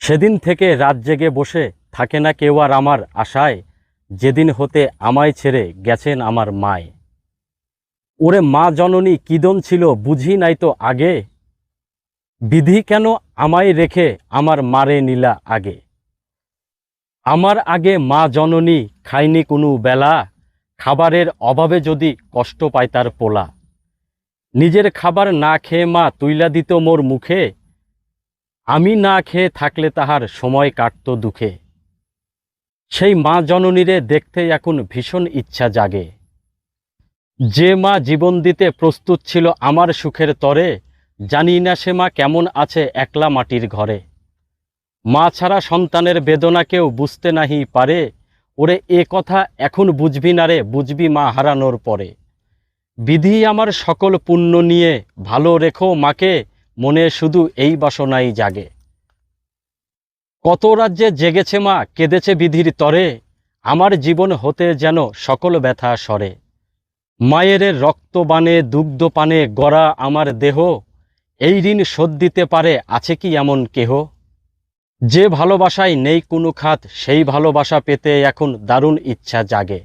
সেদিন থেকে রাত জেগে বসে থাকে না কেউ আর আমার আশায়, যেদিন হতে আমায় ছেড়ে গেছেন আমার মায়। ওরে মা জননী কিদন ছিল বুঝি নাই তো আগে, বিধি কেন আমায় রেখে আমার মারে নিলা আগে। আমার আগে মা জননী খায়নি কোনো বেলা, খাবারের অভাবে যদি কষ্ট পায় তার পোলা। নিজের খাবার না খেয়ে মা তুইলা দিত মোর মুখে, আমি না খেয়ে থাকলে তাহার সময় কাটত দুঃখে। সেই মা জননীরে দেখতে এখন ভীষণ ইচ্ছা জাগে। যে মা জীবন দিতে প্রস্তুত ছিল আমার সুখের তরে, জানি না সে মা কেমন আছে একলা মাটির ঘরে। মা ছাড়া সন্তানের বেদনা কেউ বুঝতে নাহি পারে, ওরে এ কথা এখন বুঝবি না রে, বুঝবি মা হারানোর পরে। বিধি আমার সকল পুণ্য নিয়ে ভালো রেখো মাকে, মনে শুধু এই বাসনাই জাগে। কত রাজ্যে জেগেছে মা কেঁদেছে বিধির তরে, আমার জীবন হতে যেন সকল ব্যথা সরে। মায়ের রক্তবানে দুগ্ধ পানে গড়া আমার দেহ, এই ঋণ শোধ দিতে পারে আছে কি এমন কেহ। যে ভালোবাসায় নেই কোনো খাত, সেই ভালোবাসা পেতে এখন দারুণ ইচ্ছা জাগে।